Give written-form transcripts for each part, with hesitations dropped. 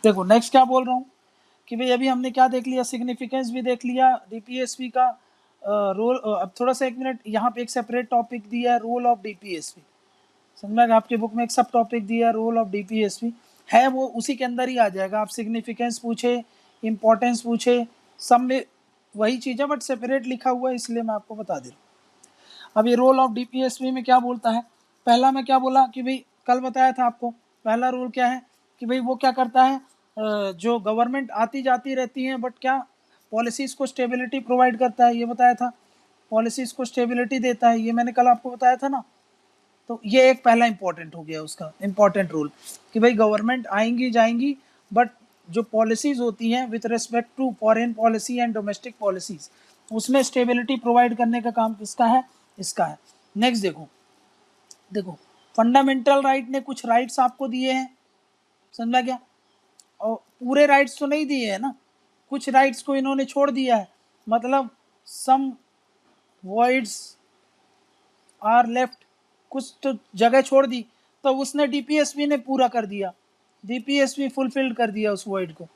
देखो नेक्स्ट क्या बोल रहा हूँ कि भाई अभी हमने क्या देख लिया, सिग्निफिकेंस भी देख लिया, डीपीएसपी का रोल। अब थोड़ा सा 1 मिनट, यहाँ पे एक सेपरेट टॉपिक दिया है, रोल ऑफ डीपीएसपी। समझ में, आपके बुक में एक सब टॉपिक दिया है, रोल ऑफ डीपीएसपी है, वो उसी के अंदर ही आ जाएगा। आप सिग्निफिकेंस पूछे, इंपॉर्टेंस पूछे, सब में वही चीज़ है, बट सेपरेट लिखा हुआ है, इसलिए मैं आपको बता दे रहा हूँ। अब ये रोल ऑफ डीपीएसपी में क्या बोलता है, पहला मैं क्या बोला कि भाई कल बताया था आपको, पहला रूल क्या है कि भाई वो क्या करता है, जो गवर्नमेंट आती जाती रहती है बट क्या पॉलिसीज़ को स्टेबिलिटी प्रोवाइड करता है, ये बताया था। पॉलिसीज़ को स्टेबिलिटी देता है, ये मैंने कल आपको बताया था ना। तो ये एक पहला इंपॉर्टेंट हो गया उसका, इंपॉर्टेंट रूल कि भाई गवर्नमेंट आएंगी जाएंगी, बट जो पॉलिसीज़ होती हैं with respect to foreign policy and domestic policies, उसमें स्टेबिलिटी प्रोवाइड करने का काम किसका है, इसका है। नेक्स्ट देखो फंडामेंटल राइट ने कुछ राइट्स आपको दिए हैं, समझा क्या, और पूरे राइट्स तो नहीं दिए हैं ना, कुछ राइट्स को इन्होंने छोड़ दिया है, मतलब सम वॉइड्स आर लेफ्ट, कुछ तो जगह छोड़ दी, तो उसने डीपीएसपी ने पूरा कर दिया, डीपीएसपी फुलफिल्ड कर दिया उस वॉइड को।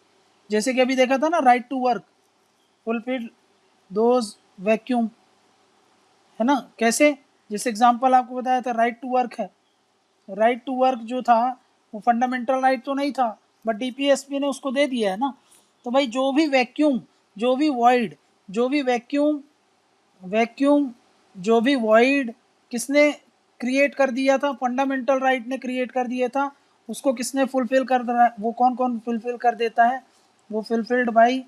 जैसे कि अभी देखा था ना, right to work fulfilled those vacuum, है ना, कैसे, जैसे एग्जांपल आपको बताया था, राइट टू वर्क है। राइट टू वर्क जो था वो फंडामेंटल राइट तो नहीं था, बट डीपीएसपी ने उसको दे दिया है ना। तो भाई जो भी वैक्यूम, जो भी वॉइड, जो भी वैक्यूम जो भी वॉइड किसने क्रिएट कर दिया था, फंडामेंटल राइट ने क्रिएट कर दिया था, उसको किसने फुलफिल कर रहा है, वो कौन कौन फुलफिल कर देता है, वो फुलफिल्ड बाई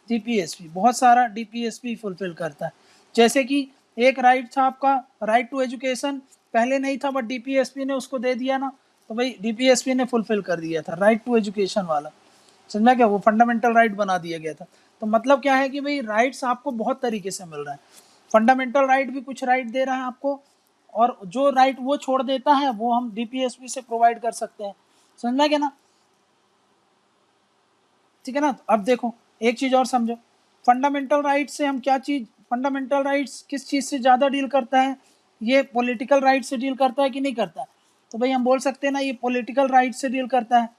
डीपीएसपी, बहुत सारा डीपीएसपी फुलफिल करता है। जैसे कि एक राइट था आपका, राइट टू एजुकेशन, पहले नहीं था बट डीपीएसपी ने उसको दे दिया ना, तो भाई डीपीएसपी ने फुलफिल कर दिया था राइट टू एजुकेशन वाला, समझा क्या, वो फंडामेंटल राइट बना दिया गया था। तो मतलब क्या है कि भाई राइट्स आपको बहुत तरीके से मिल रहा है, फंडामेंटल राइट भी कुछ राइट दे रहा है आपको, और जो राइट वो छोड़ देता है वो हम डीपीएसपी से प्रोवाइड कर सकते हैं, समझना क्या ना, ठीक है ना। अब देखो एक चीज और समझो, फंडामेंटल राइट से हम क्या चीज, फंडामेंटल राइट्स किस चीज से ज्यादा डील करता है, ये पॉलिटिकल राइट से डील करता है कि नहीं करता है, तो भाई हम बोल सकते हैं ना ये पॉलिटिकल राइट से डील करता है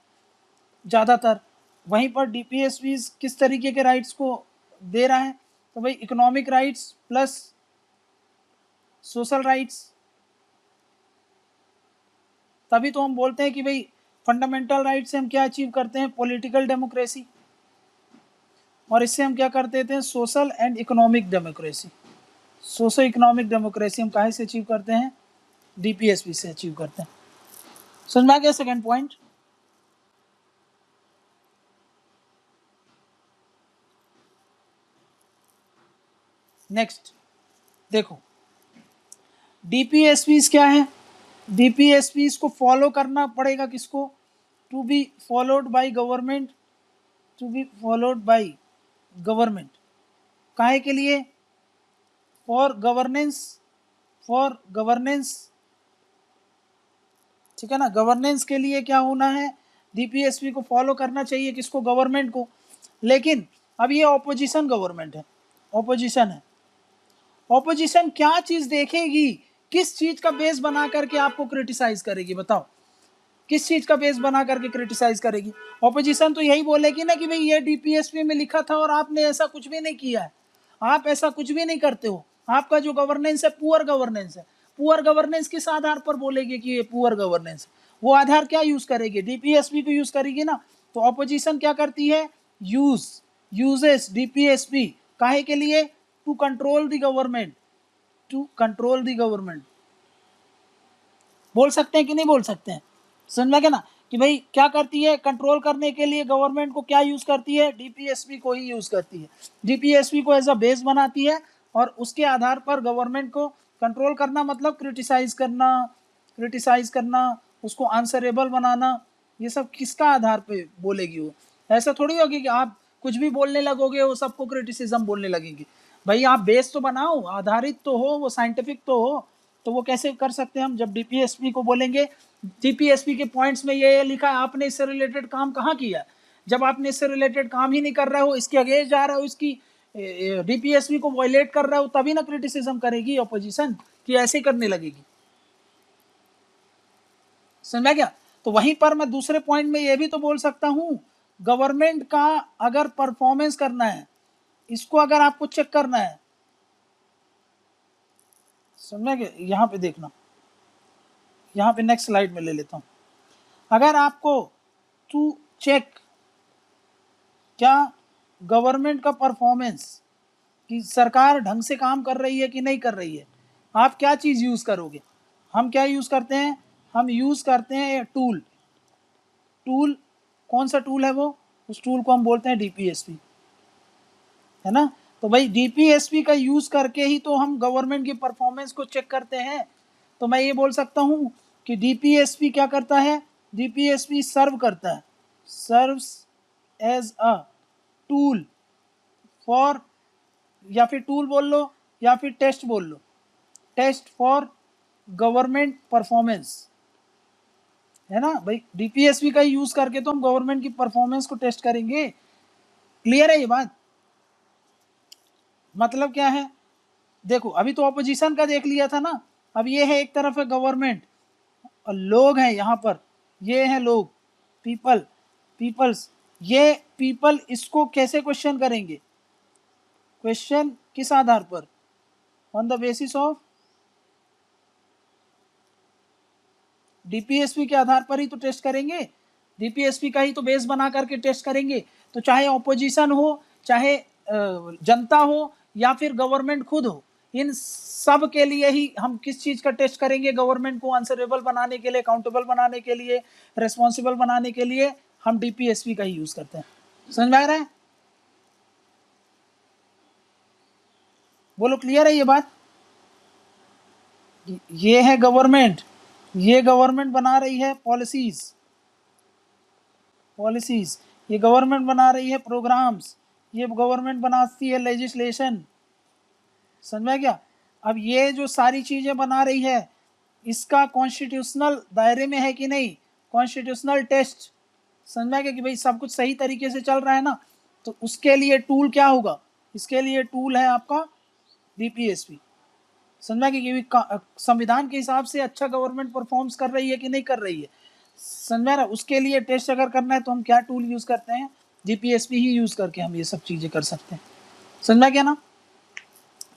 ज़्यादातर। वहीं पर डीपीएसपी किस तरीके के राइट्स को दे रहा है, तो भाई economic rights plus social rights. तभी तो हम बोलते हैं कि भाई फंडामेंटल राइट से हम क्या अचीव करते हैं, पॉलिटिकल डेमोक्रेसी, और इससे हम क्या करते थे, social and economic democracy. Socio economic democracy हम कहाँ से अचीव करते हैं, डीपीएसपी से अचीव करते हैं। समझ में आ गया सेकेंड पॉइंट। नेक्स्ट देखो डीपीएसपी क्या है, डीपीएसपी को फॉलो करना पड़ेगा किसको, to be followed by government, to be followed by government, काहे के लिए, फॉर गवर्नेंस, फॉर गवर्नेंस, ठीक है ना, गवर्नेंस के लिए क्या होना है, डीपीएसपी को फॉलो करना चाहिए, किसको, गवर्नमेंट को। लेकिन अब ये ऑपोजिशन गवर्नमेंट है, ऑपोजिशन है, ऑपोजिशन क्या चीज देखेगी, किस चीज का बेस बना करके आपको क्रिटिसाइज करेगी, बताओ किस चीज का बेस बना करके क्रिटिसाइज करेगी। ऑपोजिशन तो यही बोलेगी ना कि भाई ये डीपीएसपी में लिखा था और आपने ऐसा कुछ भी नहीं किया है, आप ऐसा कुछ भी नहीं करते हो, आपका जो गवर्नेंस है पुअर गवर्नेंस है। पुअर गवर्नेंस किस आधार पर बोलेगी कि ये पुअर गवर्नेंस है, वो आधार क्या यूज करेगी, डीपीएसपी को यूज करेगी ना। तो ऑपोजिशन क्या करती है, यूजेस डीपीएसपी, काहे के लिए, to control the government, to control the government. बोल सकते हैं कि नहीं बोल सकते हैं, समझ में क्या ना, कि भाई क्या करती है, कंट्रोल करने के लिए गवर्नमेंट को क्या यूज करती है, डीपीएसपी को ही यूज करती है, डीपीएसपी को एज अ बेस बनाती है, और उसके आधार पर गवर्नमेंट को कंट्रोल करना, मतलब क्रिटिसाइज करना, उसको आंसरेबल बनाना, ये सब किसका आधार पे बोलेगी वो। ऐसा थोड़ी होगी कि आप कुछ भी बोलने लगोगे वो सबको क्रिटिसिज्म बोलने लगेंगे। भाई आप बेस तो बनाओ, आधारित तो हो, वो साइंटिफिक तो हो। तो वो कैसे कर सकते हैं हम, जब डीपीएसपी को बोलेंगे, डीपीएसपी के पॉइंट्स में ये लिखा है आपने इससे रिलेटेड काम कहाँ किया, जब आपने इससे रिलेटेड काम ही नहीं कर रहे हो, इसके अगेंस्ट जा रहे हो, इसकी डीपीएसपी को वायलेट कर रहे हो, तभी ना क्रिटिसिज्म करेगी ऑपोजिशन कि ऐसे ही करने लगेगी? समझा क्या? तो वहीं पर मैं दूसरे पॉइंट में ये भी तो बोल सकता हूं, गवर्नमेंट का अगर परफॉर्मेंस करना है, इसको अगर आपको चेक करना है, समझा क्या? यहां पे देखना, यहां पे नेक्स्ट स्लाइड में ले लेता हूं। अगर आपको टू चेक क्या गवर्नमेंट का परफॉर्मेंस, कि सरकार ढंग से काम कर रही है कि नहीं कर रही है, आप क्या चीज़ यूज़ करोगे? हम क्या यूज़ करते हैं? हम यूज़ करते हैं टूल। टूल कौन सा टूल है वो? उस टूल को हम बोलते हैं डीपीएसपी, है ना? तो भाई डीपीएसपी का यूज़ करके ही तो हम गवर्नमेंट की परफॉर्मेंस को चेक करते हैं। तो मैं ये बोल सकता हूँ कि डीपीएसपी क्या करता है? डीपीएसपी सर्व करता है, serves as a tool for, या फिर टूल बोल लो या फिर टेस्ट बोल लो, टेस्ट फॉर गवर्नमेंट परफॉर्मेंस, है ना भाई? डीपीएसपी का यूज करके तो हम गवर्नमेंट की परफॉर्मेंस को टेस्ट करेंगे। क्लियर है ये बात? मतलब क्या है? देखो अभी तो ऑपोजिशन का देख लिया था ना, अब ये है एक तरफ है गवर्नमेंट और लोग हैं यहाँ पर, ये हैं लोग, पीपल, पीपल्स। ये पीपल इसको कैसे क्वेश्चन करेंगे? क्वेश्चन किस आधार पर? On the basis of DPSP के आधार पर ही तो टेस्ट करेंगे, डीपीएसपी का ही तो बेस बना करके टेस्ट करेंगे। तो चाहे ऑपोजिशन हो, चाहे जनता हो, या फिर गवर्नमेंट खुद हो, इन सब के लिए ही हम किस चीज़ का टेस्ट करेंगे? गवर्नमेंट को आंसरेबल बनाने के लिए, अकाउंटेबल बनाने के लिए, रेस्पॉन्सिबल बनाने के लिए हम डीपीएसपी का ही यूज़ करते हैं। समझ में आ रहा है? बोलो, क्लियर है ये बात? ये है गवर्नमेंट, ये गवर्नमेंट बना रही है पॉलिसीज, पॉलिसीज, ये गवर्नमेंट बना रही है प्रोग्राम्स, ये गवर्नमेंट बनाती है लेजिस्लेशन। समझ में क्या? अब ये जो सारी चीजें बना रही है, इसका कॉन्स्टिट्यूशनल दायरे में है कि नहीं? Constitutional test. समझ में क्या कि भाई सब कुछ सही तरीके से चल रहा है ना? तो उसके लिए टूल क्या होगा? इसके लिए टूल है आपका डीपीएसपी। समझा कि संविधान के हिसाब से अच्छा गवर्नमेंट परफॉर्म्स कर रही है कि नहीं कर रही है, समझा ना? उसके लिए टेस्ट अगर करना है तो हम क्या टूल यूज करते हैं? जीपीएसपी ही यूज करके हम ये सब चीजें कर सकते हैं। समझा क्या ना?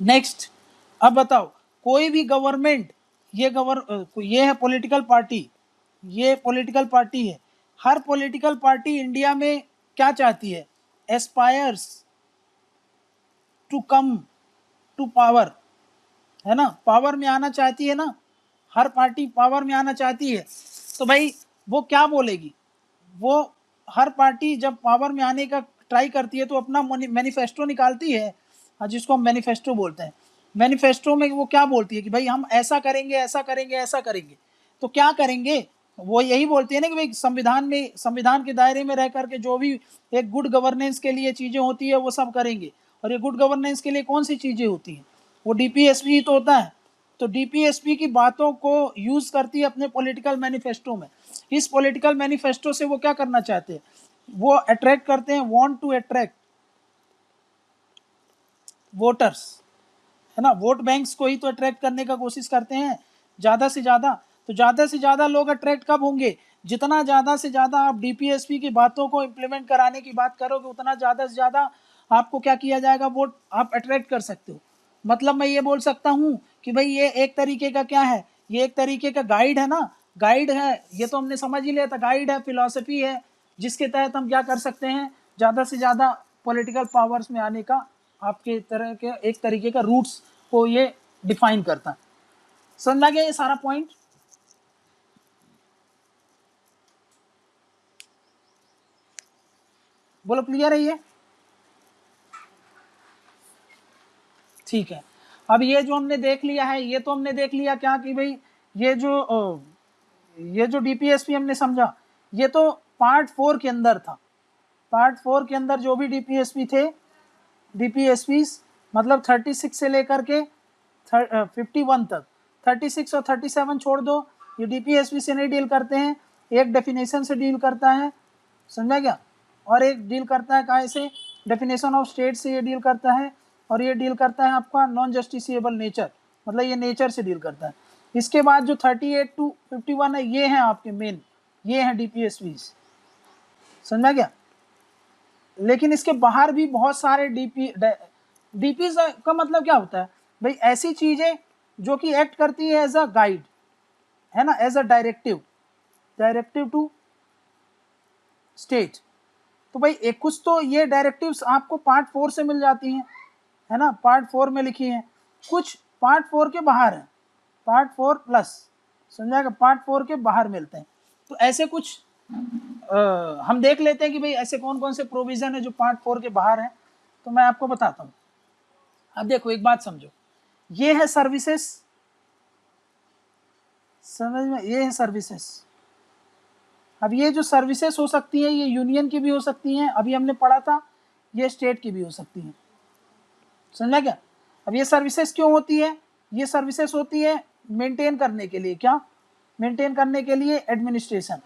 नेक्स्ट, अब बताओ, कोई भी गवर्नमेंट, ये है पॉलिटिकल पार्टी, ये पॉलिटिकल पार्टी है, हर पॉलिटिकल पार्टी इंडिया में क्या चाहती है? Aspires to come to power, है ना? पावर में आना चाहती है ना, हर पार्टी पावर में आना चाहती है। तो भाई वो क्या बोलेगी? वो हर पार्टी जब पावर में आने का ट्राई करती है तो अपना मैनिफेस्टो निकालती है, हाँ, जिसको हम मैनिफेस्टो बोलते हैं। मैनिफेस्टो में वो क्या बोलती है कि भाई हम ऐसा करेंगे, ऐसा करेंगे, ऐसा करेंगे। तो क्या करेंगे? वो यही बोलती है ना कि भाई संविधान में, संविधान के दायरे में रह करके जो भी एक गुड गवर्नेंस के लिए चीज़ें होती है वो सब करेंगे। और ये गुड गवर्नेंस के लिए कौन सी चीज़ें होती हैं? वो डीपीएसपी ही तो होता है। तो डीपीएसपी की बातों को यूज करती है अपने पॉलिटिकल मैनिफेस्टो में। इस पॉलिटिकल मैनिफेस्टो से वो क्या करना चाहते हैं? वो अट्रैक्ट करते हैं, वांट टू अट्रैक्ट वोटर्स, है ना? वोट बैंक्स को ही तो अट्रैक्ट करने का कोशिश करते हैं ज़्यादा से ज़्यादा। तो ज़्यादा से ज़्यादा लोग अट्रैक्ट कब होंगे? जितना ज़्यादा से ज़्यादा आप डीपीएसपी की बातों को इम्प्लीमेंट कराने की बात करोगे, उतना ज़्यादा से ज़्यादा आपको क्या किया जाएगा? वोट आप अट्रैक्ट कर सकते हो। मतलब मैं ये बोल सकता हूँ कि भाई ये एक तरीके का क्या है? ये एक तरीके का गाइड है ना, गाइड है। ये तो हमने समझ ही लिया था, गाइड है, फिलॉसफी है, जिसके तहत हम क्या कर सकते हैं? ज़्यादा से ज़्यादा पॉलिटिकल पावर्स में आने का आपके तरह के एक तरीके का रूट्स को ये डिफाइन करता है। समझ गया ये सारा पॉइंट? बोलो, क्लियर है ये? ठीक है। अब ये जो हमने देख लिया है, ये तो हमने देख लिया क्या कि भाई ये जो डीपीएसपी हमने समझा, ये तो पार्ट 4 के अंदर था। पार्ट 4 के अंदर जो भी डीपीएसपी थे, डीपीएसपी मतलब 36 से लेकर के 51 तक, 36 और 37 छोड़ दो, ये डीपीएसपी से नहीं डील करते हैं। एक डेफिनेशन से डील करता है, समझा क्या? और एक डील करता है कहाँ से? डेफिनेशन ऑफ स्टेट से ये डील करता है। और ये डील करता है आपका नॉन जस्टिसिएबल नेचर, मतलब ये नेचर से डील करता है। इसके बाद जो 38 to 51 है, ये हैं आपके मेन, ये हैं DPSVs, समझा क्या। लेकिन इसके बाहर भी बहुत सारे डीपीज का मतलब क्या होता है भाई, ऐसी चीजें जो कि एक्ट करती है एज अ गाइड, है ना, as a directive to state. तो भाई एक कुछ तो ये डायरेक्टिव्स आपको पार्ट 4 से मिल जाती हैं, है ना, पार्ट 4 में लिखी हैं, कुछ पार्ट 4 के बाहर है, पार्ट 4 प्लस, समझाएगा, पार्ट 4 के बाहर मिलते हैं। तो ऐसे कुछ हम देख लेते हैं कि भाई ऐसे कौन कौन से प्रोविजन है जो पार्ट 4 के बाहर है। तो मैं आपको बताता हूँ। अब देखो एक बात समझो, ये है सर्विसेज, समझ में, ये है सर्विसेज। अब ये जो सर्विसेज हो सकती है ये यूनियन की भी हो सकती हैं, अभी हमने पढ़ा था, ये स्टेट की भी हो सकती हैं, समझा क्या। अब ये सर्विसेज क्यों होती है, ये सर्विसेज होती है मेंटेन करने के लिए, क्या मेंटेन करने के लिए, एडमिनिस्ट्रेशन,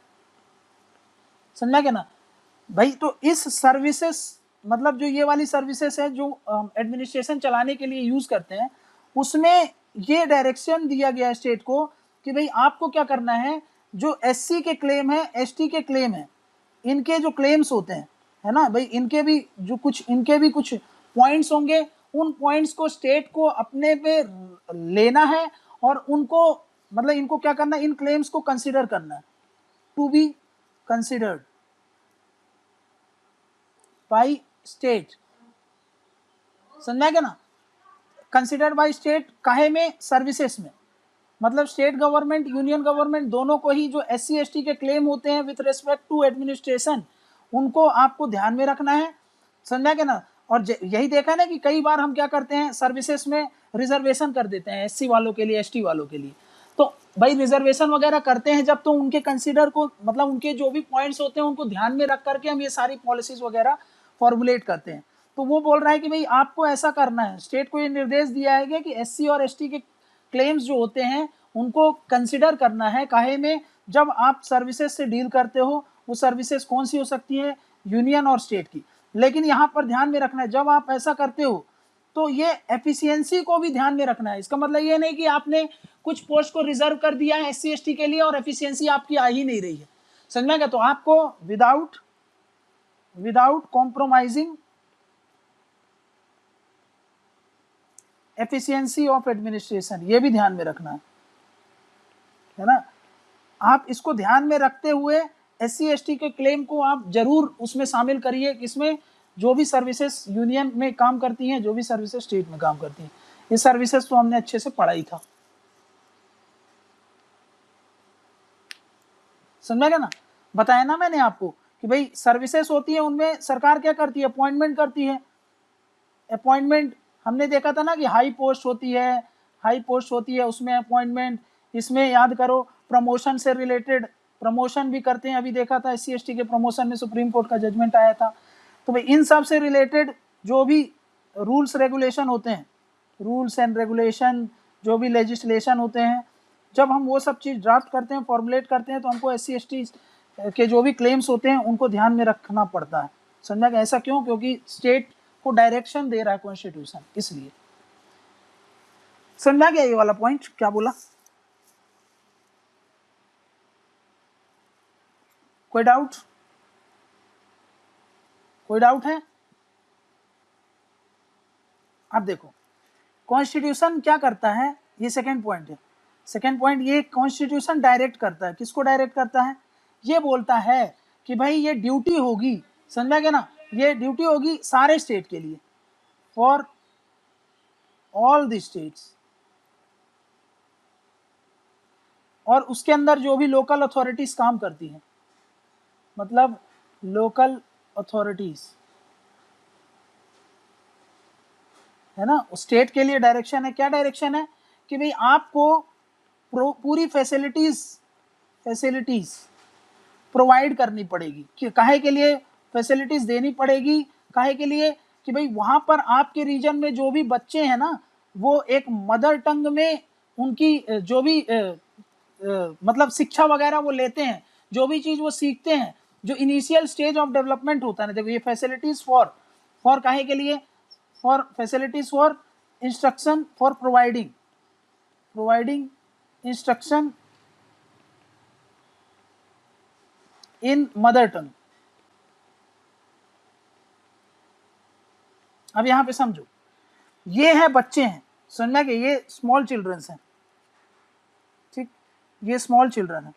समझा क्या ना भाई। तो इस सर्विसेज मतलब जो ये वाली सर्विसेज है जो एडमिनिस्ट्रेशन चलाने के लिए यूज करते हैं, उसमें ये डायरेक्शन दिया गया है स्टेट को कि भाई आपको क्या करना है, जो SC के क्लेम है, ST के क्लेम है, इनके जो क्लेम्स होते हैं, है ना भाई, इनके भी कुछ पॉइंट्स होंगे, उन पॉइंट्स को स्टेट को अपने पे लेना है और उनको मतलब इनको क्या करना है, इन क्लेम्स को कंसिडर करना है, to be considered by state, समझा क्या ना। कंसिडर्ड बाई स्टेट काहे में, सर्विसेज में, मतलब स्टेट गवर्नमेंट यूनियन गवर्नमेंट दोनों को ही जो SC ST के क्लेम होते हैं विथ रेस्पेक्ट टू एडमिनिस्ट्रेशन, उनको आपको ध्यान में रखना है, समझा क्या ना। और यही देखा ना कि कई बार हम क्या करते हैं, सर्विसेज में रिजर्वेशन कर देते हैं SC वालों के लिए, ST वालों के लिए। तो भाई रिजर्वेशन वगैरह करते हैं जब, तो उनके कंसिडर को मतलब उनके जो भी पॉइंट्स होते हैं उनको ध्यान में रख करके हम ये सारी पॉलिसीज वगैरह फॉर्मुलेट करते हैं। तो वो बोल रहा है कि भाई आपको ऐसा करना है, स्टेट को ये निर्देश दिया है कि SC और ST के क्लेम्स जो होते हैं उनको कंसिडर करना है, काहे में, जब आप सर्विसेज से डील करते हो, वो सर्विसेज कौन सी हो सकती है, यूनियन और स्टेट की। लेकिन यहाँ पर ध्यान में रखना है, जब आप ऐसा करते हो तो ये एफिशिएंसी को भी ध्यान में रखना है। इसका मतलब ये नहीं कि आपने कुछ पोस्ट को रिजर्व कर दिया है SC ST के लिए और एफिशिएंसी आपकी आ ही नहीं रही है, समझ में क्या। तो आपको without compromising efficiency of administration, ये भी ध्यान में रखना है ना। आप इसको ध्यान में रखते हुए SC ST के क्लेम को आप जरूर उसमें शामिल करिए, किसमें, जो भी सर्विसेज यूनियन में काम करती हैं, जो भी सर्विसेज स्टेट में काम करती हैं। ये सर्विसेज तो हमने अच्छे से पढ़ा ही था, समझा क्या ना, बताया ना मैंने आपको कि भाई सर्विसेज होती है, उनमें सरकार क्या करती है, अपॉइंटमेंट करती है। अपॉइंटमेंट हमने देखा था ना कि हाई पोस्ट होती है, उसमें अपॉइंटमेंट, इसमें याद करो प्रमोशन से रिलेटेड प्रमोशन भी करते हैं, अभी देखा था SC ST के प्रमोशन में सुप्रीम कोर्ट का जजमेंट आया था। तो भाई इन सब से रिलेटेड जो भी रूल्स रेगुलेशन होते हैं, रूल्स एंड रेगुलेशन, जो भी लेजिस्लेशन होते हैं, जब हम वो सब चीज़ ड्राफ्ट करते हैं, फॉर्मुलेट करते हैं, तो हमको SC ST के जो भी क्लेम्स होते हैं उनको ध्यान में रखना पड़ता है, समझा कि ऐसा क्यों, क्योंकि स्टेट को डायरेक्शन दे रहा है कॉन्स्टिट्यूशन, इसलिए। समझा गया ये वाला पॉइंट, क्या बोला, कोई डाउट है। अब देखो कॉन्स्टिट्यूशन क्या करता है, ये सेकंड पॉइंट है। सेकंड पॉइंट, ये कॉन्स्टिट्यूशन डायरेक्ट करता है, किसको डायरेक्ट करता है, ये बोलता है कि भाई ये ड्यूटी होगी, समझा गया ना, ये ड्यूटी होगी सारे स्टेट के लिए, फॉर ऑल द स्टेट्स, और उसके अंदर जो भी लोकल अथॉरिटीज काम करती हैं, मतलब लोकल अथॉरिटीज, है ना, स्टेट के लिए डायरेक्शन है। क्या डायरेक्शन है कि भाई आपको पूरी फैसिलिटीज प्रोवाइड करनी पड़ेगी, कि काहे के लिए फैसिलिटीज देनी पड़ेगी, काहे के लिए कि भाई वहां पर आपके रीजन में जो भी बच्चे हैं ना, वो एक मदर टंग में उनकी जो भी मतलब शिक्षा वगैरह वो लेते हैं, जो भी चीज वो सीखते हैं, जो इनिशियल स्टेज ऑफ डेवलपमेंट होता है ना, देखो ये फैसिलिटीज फॉर काहे के लिए, for facilities for instruction for providing providing instruction in mother tongue. अब यहां पे समझो, ये है बच्चे हैं, समझना कि ये स्मॉल चिल्ड्रंस हैं, ठीक, ये स्मॉल चिल्ड्रन है।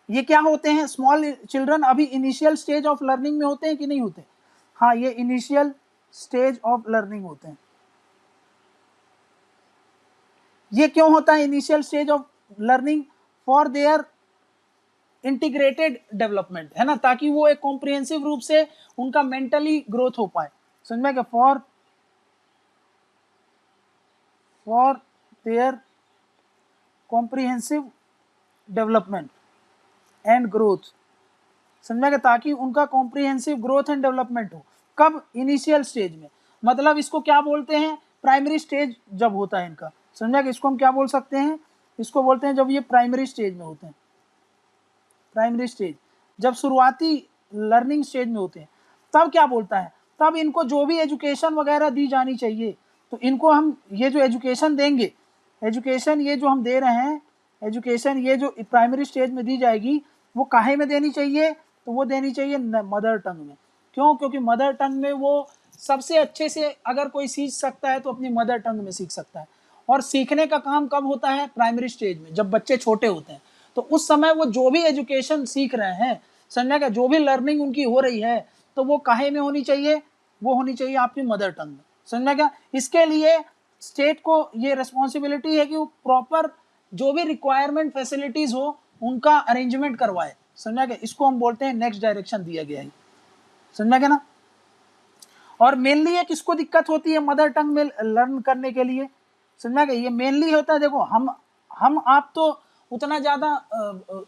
ये क्या होते हैं? स्मॉल चिल्ड्रन अभी इनिशियल स्टेज ऑफ लर्निंग में होते हैं कि नहीं होते? हाँ, ये इनिशियल स्टेज ऑफ लर्निंग होते हैं। ये क्यों होता है initial stage of learning? For their integrated development, है ना, ताकि वो एक कॉम्प्रिहेंसिव रूप से उनका मेंटली ग्रोथ हो पाए। समझ में क्या? For their comprehensive development and growth, समझा क्या? ताकि उनका कॉम्प्रिहेंसिव ग्रोथ एंड डेवलपमेंट हो। कब? इनिशियल स्टेज में। मतलब इसको क्या बोलते हैं? प्राइमरी स्टेज जब होता है इनका। समझा कि इसको हम क्या बोल सकते हैं? इसको बोलते हैं जब ये प्राइमरी स्टेज में होते हैं। प्राइमरी स्टेज जब शुरुआती लर्निंग स्टेज में होते हैं, तब क्या बोलता है? तब इनको जो भी एजुकेशन वगैरह दी जानी चाहिए, तो इनको हम ये जो एजुकेशन देंगे, एजुकेशन ये जो हम दे रहे हैं, एजुकेशन ये जो प्राइमरी स्टेज में दी जाएगी, वो काहे में देनी चाहिए? तो वो देनी चाहिए मदर टंग में। क्यों? क्योंकि मदर टंग में वो सबसे अच्छे से अगर कोई सीख सकता है तो अपनी मदर टंग में सीख सकता है। और सीखने का काम कब होता है? प्राइमरी स्टेज में, जब बच्चे छोटे होते हैं। तो उस समय वो जो भी एजुकेशन सीख रहे हैं, समझा क्या, जो भी लर्निंग उनकी हो रही है, तो वो काहे में होनी चाहिए? वो होनी चाहिए आपकी मदर टंग में। समझा क्या? इसके लिए स्टेट को ये रिस्पॉन्सिबिलिटी है कि वो प्रॉपर जो भी रिक्वायरमेंट फैसिलिटीज हो उनका अरेंजमेंट करवाए। समझा क्या? इसको हम बोलते हैं नेक्स्ट डायरेक्शन दिया गया है। समझा क्या ना? और मेनली ये किसको दिक्कत होती है मदर टंग में लर्न करने के लिए? समझा क्या? ये मेनली होता है, देखो हम आप तो उतना ज्यादा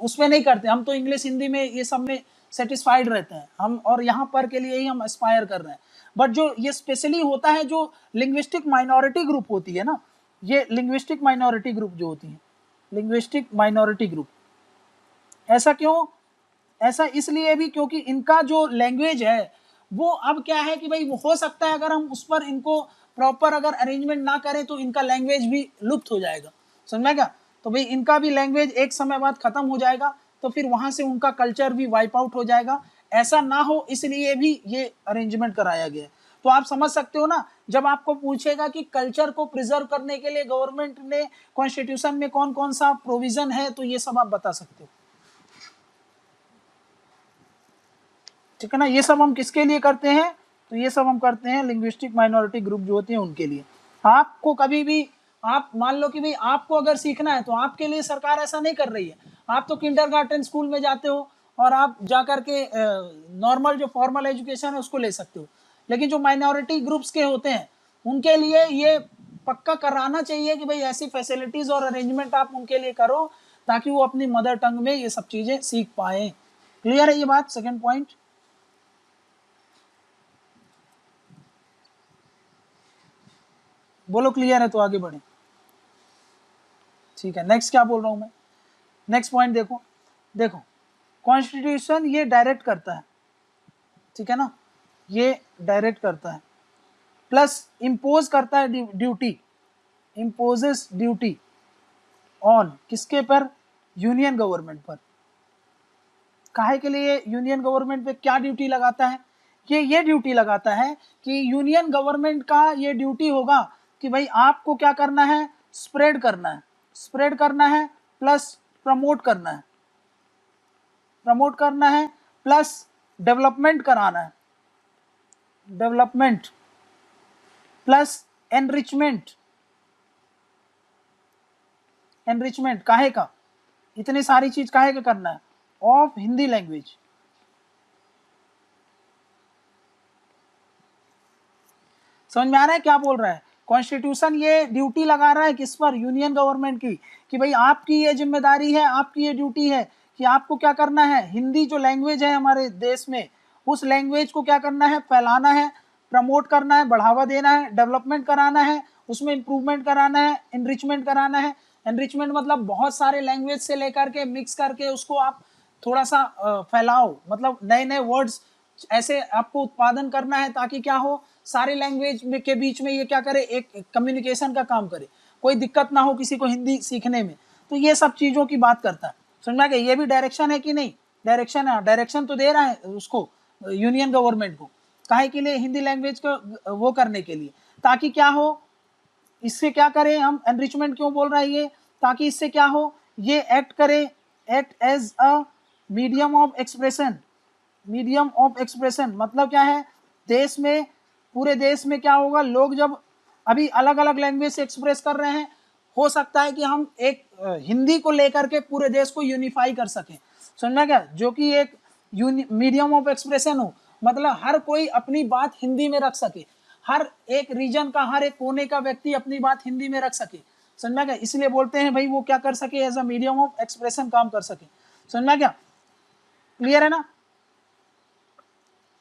उसमें नहीं करते, हम तो इंग्लिश हिंदी में ये सब में सेटिस्फाइड रहते हैं हम, और यहाँ पर के लिए ही हम एस्पायर कर रहे हैं। बट जो ये स्पेशली होता है, जो लिंग्विस्टिक माइनॉरिटी ग्रुप होती है ना, ये लिंग्विस्टिक माइनॉरिटी ग्रुप जो होती है, लिंग्विस्टिक माइनॉरिटी ग्रुप, ऐसा क्यों? ऐसा इसलिए भी क्योंकि इनका जो लैंग्वेज है वो अब क्या है कि भाई वो हो सकता है अगर हम उस पर इनको प्रॉपर अगर अरेंजमेंट ना करें तो इनका लैंग्वेज भी लुप्त हो जाएगा। समझ में क्या? तो भाई इनका भी लैंग्वेज एक समय बाद खत्म हो जाएगा, तो फिर वहां से उनका कल्चर भी वाइप आउट हो जाएगा। ऐसा ना हो इसलिए भी ये अरेंजमेंट कराया गया है। तो आप समझ सकते हो ना, जब आपको पूछेगा कि कल्चर को प्रिजर्व करने के लिए गवर्नमेंट ने कॉन्स्टिट्यूशन में कौन कौन सा प्रोविजन है, तो ये सब आप बता सकते हो। ठीक है ना? ये सब हम किसके लिए करते हैं? तो ये सब हम करते हैं लिंग्विस्टिक माइनॉरिटी ग्रुप जो होते हैं उनके लिए। आपको कभी भी, आप मान लो कि भाई आपको अगर सीखना है तो आपके लिए सरकार ऐसा नहीं कर रही है। आप तो किंडरगार्टन स्कूल में जाते हो और आप जाकर के नॉर्मल जो फॉर्मल एजुकेशन है उसको ले सकते हो। लेकिन जो माइनॉरिटी ग्रुप्स के होते हैं उनके लिए ये पक्का कराना चाहिए कि भाई ऐसी फैसिलिटीज और अरेंजमेंट आप उनके लिए करो ताकि वो अपनी मदर टंग में ये सब चीजें सीख पाए। क्लियर है ये बात? सेकेंड पॉइंट बोलो क्लियर है तो आगे बढ़े। ठीक है, नेक्स्ट क्या बोल रहा हूं मैं? नेक्स्ट पॉइंट देखो, देखो कॉन्स्टिट्यूशन ये डायरेक्ट करता है, ठीक है ना, ये डायरेक्ट करता है, प्लस इम्पोज करता है ड्यूटी, इम्पोजेस ड्यूटी ऑन किसके पर? यूनियन गवर्नमेंट पर। काहे के लिए यूनियन गवर्नमेंट पे क्या ड्यूटी लगाता है? ये ड्यूटी लगाता है कि यूनियन गवर्नमेंट का ये ड्यूटी होगा कि भाई आपको क्या करना है? स्प्रेड करना है, स्प्रेड करना है, प्लस प्रमोट करना है, प्रमोट करना है, प्लस डेवलपमेंट कराना है, डेवलपमेंट प्लस एनरिचमेंट, एनरिचमेंट काहे का? इतनी सारी चीज काहे का करना है? Of Hindi language. समझ में आ रहा है क्या बोल रहा है? कॉन्स्टिट्यूशन ये ड्यूटी लगा रहा है किस पर? यूनियन गवर्नमेंट की, कि भाई आपकी ये जिम्मेदारी है, आपकी ये ड्यूटी है कि आपको क्या करना है? हिंदी जो लैंग्वेज है हमारे देश में, उस लैंग्वेज को क्या करना है? फैलाना है, प्रमोट करना है, बढ़ावा देना है, डेवलपमेंट कराना है, उसमें इंप्रूवमेंट कराना है, एनरिचमेंट कराना है। एनरिचमेंट मतलब बहुत सारे लैंग्वेज से लेकर के मिक्स करके उसको आप थोड़ा सा फैलाओ, मतलब नए नए वर्ड्स ऐसे आपको उत्पादन करना है ताकि क्या हो? सारे लैंग्वेज में के बीच में ये क्या करे, एक कम्युनिकेशन का काम करे, कोई दिक्कत ना हो किसी को हिंदी सीखने में। तो ये सब चीज़ों की बात करता है। समझ में आ गया? ये भी डायरेक्शन है कि नहीं? डायरेक्शन है, डायरेक्शन तो दे रहा है उसको, यूनियन गवर्नमेंट को, काहे के लिए? हिंदी लैंग्वेज को वो करने के लिए, ताकि क्या हो, इससे क्या करें हम, एनरिचमेंट क्यों बोल रहा है ये, ताकि इससे क्या हो, ये एक्ट करे, act as a medium of expression. Medium of expression मतलब क्या है, देश में, पूरे देश में क्या होगा, लोग जब अभी अलग अलग लैंग्वेज से एक्सप्रेस कर रहे हैं, हो सकता है कि हम एक हिंदी को लेकर के पूरे देश को यूनिफाई कर सकें। समझना क्या? जो कि एक मीडियम ऑफ एक्सप्रेशन हो, मतलब हर कोई अपनी बात हिंदी में रख सके, हर एक रीजन का, हर एक कोने का व्यक्ति अपनी बात हिंदी में रख सके। समझना क्या? इसलिए बोलते हैं भाई वो क्या कर सके, as a medium of expression काम कर सके। समझना क्या? क्लियर है ना?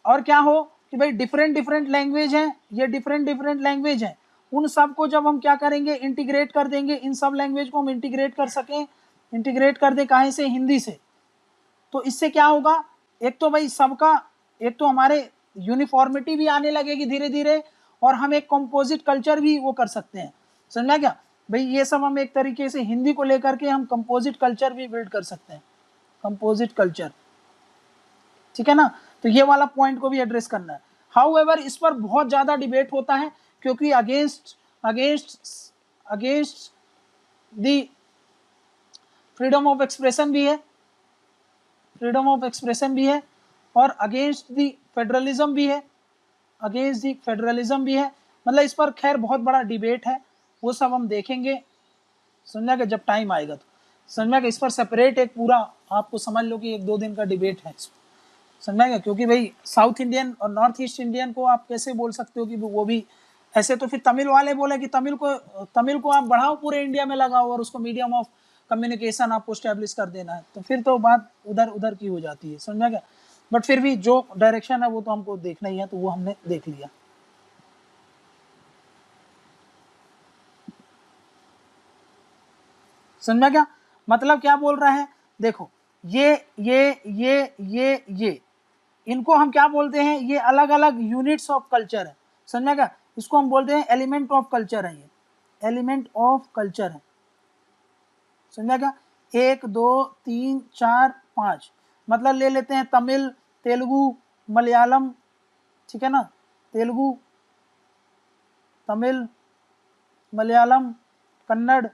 और क्या हो कि भाई डिफरेंट डिफरेंट लैंग्वेज हैं, ये डिफरेंट डिफरेंट लैंग्वेज हैं, उन सब को जब हम क्या करेंगे, इंटीग्रेट कर देंगे, इन सब लैंग्वेज को हम इंटीग्रेट कर सकें, इंटीग्रेट कर दे काहे से, हिंदी से। तो इससे क्या होगा, एक तो भाई सबका, एक तो हमारे यूनिफॉर्मिटी भी आने लगेगी धीरे धीरे, और हम एक कंपोजिट कल्चर भी वो कर सकते हैं। समझा क्या भाई? ये सब हम एक तरीके से हिंदी को लेकर के हम कंपोजिट कल्चर भी बिल्ड कर सकते हैं, कंपोजिट कल्चर, ठीक है ना? तो ये वाला पॉइंट को भी एड्रेस करना है। हाउएवर इस पर बहुत ज़्यादा डिबेट होता है, क्योंकि against against against the freedom of expression भी है, फ्रीडम ऑफ एक्सप्रेशन भी है, और अगेंस्ट दी फेडरलिज्म भी है, अगेंस्ट दी फेडरलिज्म भी है। मतलब इस पर खैर बहुत बड़ा डिबेट है, वो सब हम देखेंगे, समझना कि जब टाइम आएगा तो। समझना कि इस पर सेपरेट एक पूरा, आपको समझ लो कि 1-2 दिन का डिबेट है इस पर। समझा? क्योंकि भाई साउथ इंडियन और नॉर्थ ईस्ट इंडियन को आप कैसे बोल सकते हो कि वो भी ऐसे, तो फिर तमिल वाले बोले कि तमिल को आप बढ़ाओ, पूरे इंडिया में लगाओ, और उसको मीडियम ऑफ कम्युनिकेशन आपको स्टैब्लिश कर देना है, तो फिर तो बात उधर उधर की हो जाती है। समझा क्या? बट फिर भी जो डायरेक्शन है वो तो हमको देखना ही है, तो वो हमने देख लिया। समझा क्या? मतलब क्या बोल रहा है, देखो ये इनको हम क्या बोलते हैं, ये अलग अलग यूनिट्स ऑफ कल्चर है। समझा क्या? इसको हम बोलते हैं एलिमेंट ऑफ कल्चर है, ये एलिमेंट ऑफ कल्चर है। समझा क्या? 1 2 3 4 5, मतलब ले लेते हैं तमिल, तेलुगु, मलयालम, ठीक है ना, तेलुगु, तमिल, मलयालम, कन्नड़,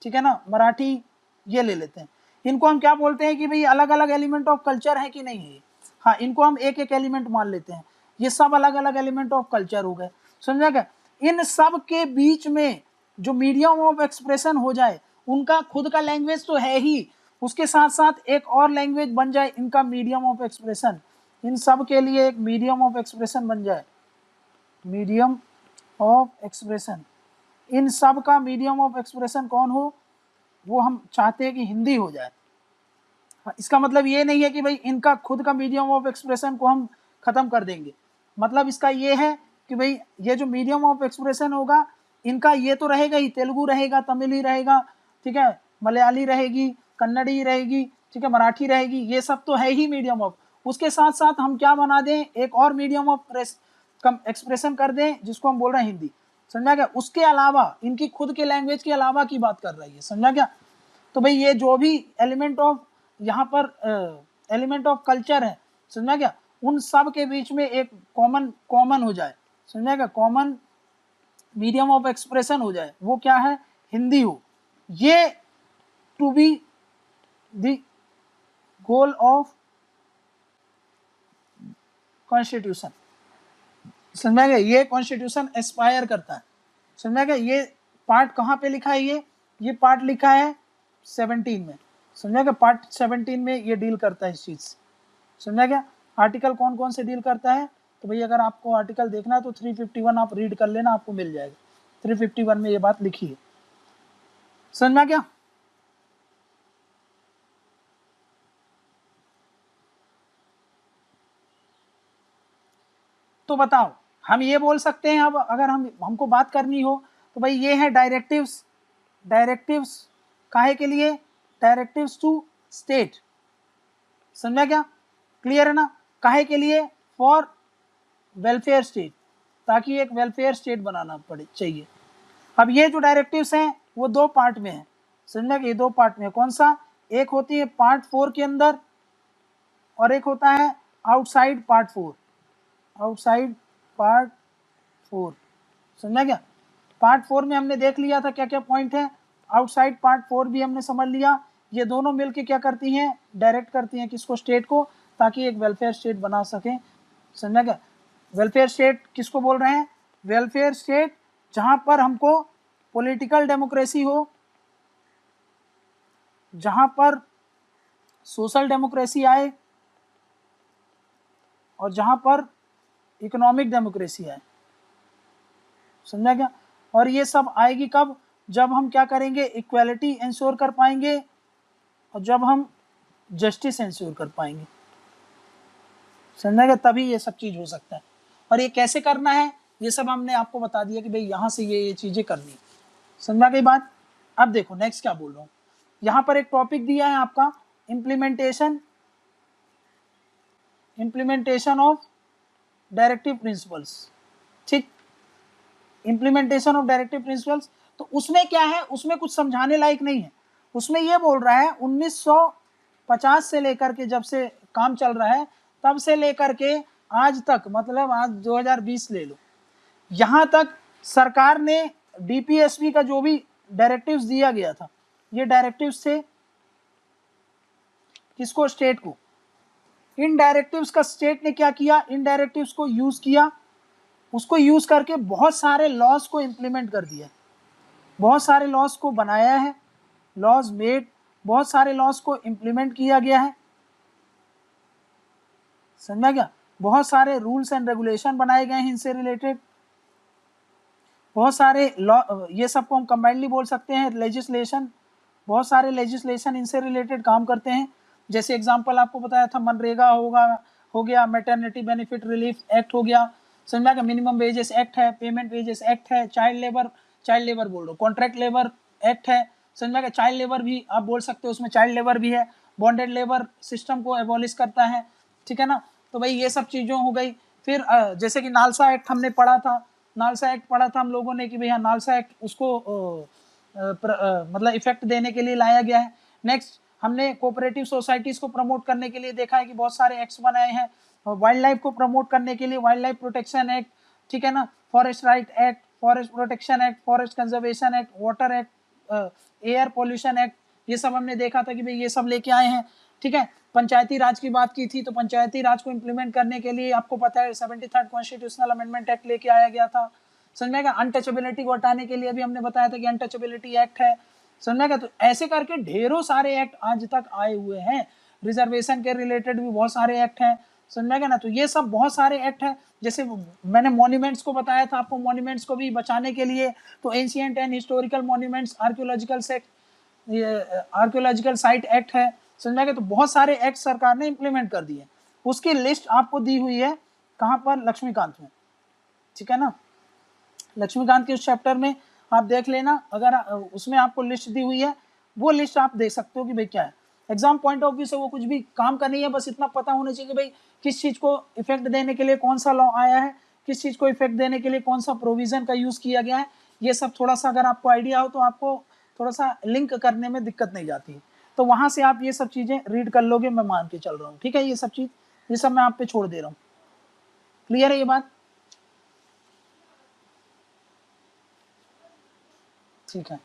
ठीक है ना, मराठी, ये ले लेते हैं। इनको हम क्या बोलते हैं कि भाई अलग अलग एलिमेंट ऑफ कल्चर है कि नहीं है? हाँ, इनको हम एक एक एलिमेंट मान लेते हैं, ये सब अलग अलग एलिमेंट ऑफ कल्चर हो गए। समझा क्या? इन सब के बीच में जो मीडियम ऑफ एक्सप्रेशन हो जाए, उनका खुद का लैंग्वेज तो है ही, उसके साथ साथ एक और लैंग्वेज बन जाए इनका मीडियम ऑफ एक्सप्रेशन, इन सब के लिए एक मीडियम ऑफ एक्सप्रेशन बन जाए, मीडियम ऑफ एक्सप्रेशन। इन सब का मीडियम ऑफ एक्सप्रेशन कौन हो, वो हम चाहते हैं कि हिंदी हो जाए। इसका मतलब ये नहीं है कि भाई इनका खुद का मीडियम ऑफ एक्सप्रेशन को हम खत्म कर देंगे, मतलब इसका ये है कि भाई ये जो मीडियम ऑफ एक्सप्रेशन होगा, इनका ये तो रहेगा ही, तेलुगु रहेगा, तमिल ही रहेगा, ठीक है, मलयाली रहेगी, कन्नड़ी रहेगी, ठीक है, मराठी रहेगी, ये सब तो है ही मीडियम ऑफ। उसके साथ साथ हम क्या बना दें, एक और मीडियम ऑफ एक्सप्रेशन कर दें, जिसको हम बोल रहे हैं हिंदी। समझा क्या? उसके अलावा, इनकी खुद के लैंग्वेज के अलावा की बात कर रही है। समझा क्या? तो भाई ये जो भी एलिमेंट ऑफ यहाँ पर एलिमेंट ऑफ कल्चर है, समझा क्या, उन सब के बीच में एक कॉमन हो जाए। समझा क्या? कॉमन मीडियम ऑफ एक्सप्रेशन हो जाए, वो क्या है, हिंदी हो। ये to be the goal of constitution. समझा गया? ये कॉन्स्टिट्यूशन एस्पायर करता है। समझा गया? ये पार्ट कहाँ पे लिखा है, ये पार्ट लिखा है 17 में। समझा गया? पार्ट 17 में ये डील करता है इस चीज से। समझा गया? आर्टिकल कौन कौन से डील करता है, तो भाई अगर आपको आर्टिकल देखना है तो 351 आप रीड कर लेना, आपको मिल जाएगा। 351 में ये बात लिखी है। समझ में क्या? तो बताओ, हम ये बोल सकते हैं, अब अगर हमको बात करनी हो तो भाई ये है डायरेक्टिव्स। डायरेक्टिव्स काहे के लिए, डायरेक्टिव्स टू स्टेट। समझा क्या? क्लियर है ना? काहे के लिए, फॉर वेलफेयर स्टेट। ताकि एक वेलफेयर स्टेट बनाना पड़े चाहिए। अब ये जो डायरेक्टिव्स हैं वो 2 पार्ट में है, समझना कि ये 2 पार्ट में है। कौन सा? एक होती है पार्ट 4 के अंदर और एक होता है आउटसाइड पार्ट 4, आउटसाइड पार्ट 4, समझना क्या? पार्ट 4 में हमने देख लिया था क्या क्या पॉइंट है, आउटसाइड पार्ट 4 भी हमने समझ लिया। ये दोनों मिलके क्या करती हैं? डायरेक्ट करती हैं किसको? स्टेट को, ताकि एक वेलफेयर स्टेट बना सकें, समझना क्या? वेलफेयर स्टेट किसको बोल रहे हैं? वेलफेयर स्टेट जहां पर हमको पॉलिटिकल डेमोक्रेसी हो, जहां पर सोशल डेमोक्रेसी आए और जहां पर इकोनॉमिक डेमोक्रेसी आए, समझा क्या? और ये सब आएगी कब? जब हम क्या करेंगे? इक्वालिटी इंश्योर कर पाएंगे और जब हम जस्टिस इंश्योर कर पाएंगे, समझा क्या? तभी ये सब चीज हो सकता है। और ये कैसे करना है ये सब हमने आपको बता दिया कि भाई यहाँ से ये चीजें करनी है, समझा गई बात? अब देखो नेक्स्ट क्या बोल रहा हूँ। यहाँ पर एक टॉपिक दिया है आपका इम्प्लीमेंटेशन ऑफ डायरेक्टिव प्रिंसिपल्स, ठीक? इम्प्लीमेंटेशन ऑफ डायरेक्टिव प्रिंसिपल्स, तो उसमें क्या है? उसमें कुछ समझाने लायक नहीं है। उसमें ये बोल रहा है 1950 से लेकर के जब से काम चल रहा है तब से लेकर के आज तक, मतलब आज 2020 ले लो, यहाँ तक सरकार ने डीपीएसपी का जो भी डायरेक्टिव्स दिया गया था, ये डायरेक्टिव्स थे किसको? स्टेट को। इन डायरेक्टिव्स का स्टेट ने क्या किया? इन डायरेक्टिव्स को यूज किया, उसको यूज करके बहुत सारे लॉज को इंप्लीमेंट कर दिया, बहुत सारे लॉज को बनाया है, लॉज मेड, बहुत सारे लॉज को इंप्लीमेंट किया गया है, समझा क्या? बहुत सारे रूल्स एंड रेगुलेशन बनाए गए हैं इनसे रिलेटेड, बहुत सारे लॉ, ये सबको हम कंबाइंडली बोल सकते हैं लेजिस्लेशन, बहुत सारे लेजिस्लेशन इनसे रिलेटेड काम करते हैं। जैसे एग्जांपल आपको बताया था मनरेगा हो गया, मैटरनिटी बेनिफिट रिलीफ एक्ट हो गया, समझा क्या? मिनिमम वेजेस एक्ट है, पेमेंट वेजेस एक्ट है, चाइल्ड लेबर बोल रहा हूँ, कॉन्ट्रैक्ट लेबर एक्ट है, समझा क्या? चाइल्ड लेबर भी आप बोल सकते हो, उसमें चाइल्ड लेबर भी है, बॉन्डेड लेबर सिस्टम को एबॉलिश करता है, ठीक है ना? तो भाई ये सब चीज़ों हो गई। फिर जैसे कि नालसा एक्ट हमने पढ़ा था, नालसा एक्ट पढ़ा था हम लोगों ने कि भैया नालसा एक्ट उसको मतलब इफेक्ट देने के लिए लाया गया है। नेक्स्ट हमने कोऑपरेटिव सोसाइटीज को प्रमोट करने के लिए देखा है कि बहुत सारे एक्ट्स बनाए हैं, वाइल्ड लाइफ को प्रमोट करने के लिए वाइल्ड लाइफ प्रोटेक्शन एक्ट, ठीक है ना, forest right act, forest protection act, forest conservation act, water act, air pollution act, ये सब हमने देखा था कि भाई ये सब लेके आए हैं, ठीक है। पंचायती राज की बात की थी, तो पंचायती राज को इम्प्लीमेंट करने के लिए आपको पता है 73rd कॉन्स्टिट्यूशनल अमेंडमेंट एक्ट लेके आया गया था, समझ में? अनटचेबिलिटी को हटाने के लिए भी हमने बताया था कि अनटचेबिलिटी एक्ट है, समझ में? तो ऐसे करके ढेरों सारे एक्ट आज तक आए हुए हैं, रिजर्वेशन के रिलेटेड भी बहुत सारे एक्ट हैं, समझ में ना? तो ये सब बहुत सारे एक्ट हैं। जैसे मैंने मॉन्यूमेंट्स को बताया था आपको, मॉन्यूमेंट्स को भी बचाने के लिए तो ancient and historical monuments archaeological site act है, समझ में? तो बहुत सारे एक्ट सरकार ने इंप्लीमेंट कर दिए, उसकी लिस्ट आपको दी हुई है कहाँ पर? लक्ष्मीकांत में, ठीक है ना? लक्ष्मीकांत के उस चैप्टर में आप देख लेना, अगर उसमें आपको लिस्ट दी हुई है, वो लिस्ट आप देख सकते हो कि भाई क्या है। एग्जाम पॉइंट ऑफ व्यू से वो कुछ भी काम का नहीं है, बस इतना पता होना चाहिए कि भाई किस चीज़ को इफेक्ट देने के लिए कौन सा लॉ आया है, किस चीज़ को इफेक्ट देने के लिए कौन सा प्रोविजन का यूज़ किया गया है। ये सब थोड़ा सा अगर आपको आइडिया हो तो आपको थोड़ा सा लिंक करने में दिक्कत नहीं जाती है, तो वहाँ से आप ये सब चीज़ें रीड कर लोगे, मैं मान के चल रहा हूँ, ठीक है? ये सब चीज़, ये सब मैं आप पे छोड़ दे रहा हूँ। क्लियर है ये बात? ठीक है।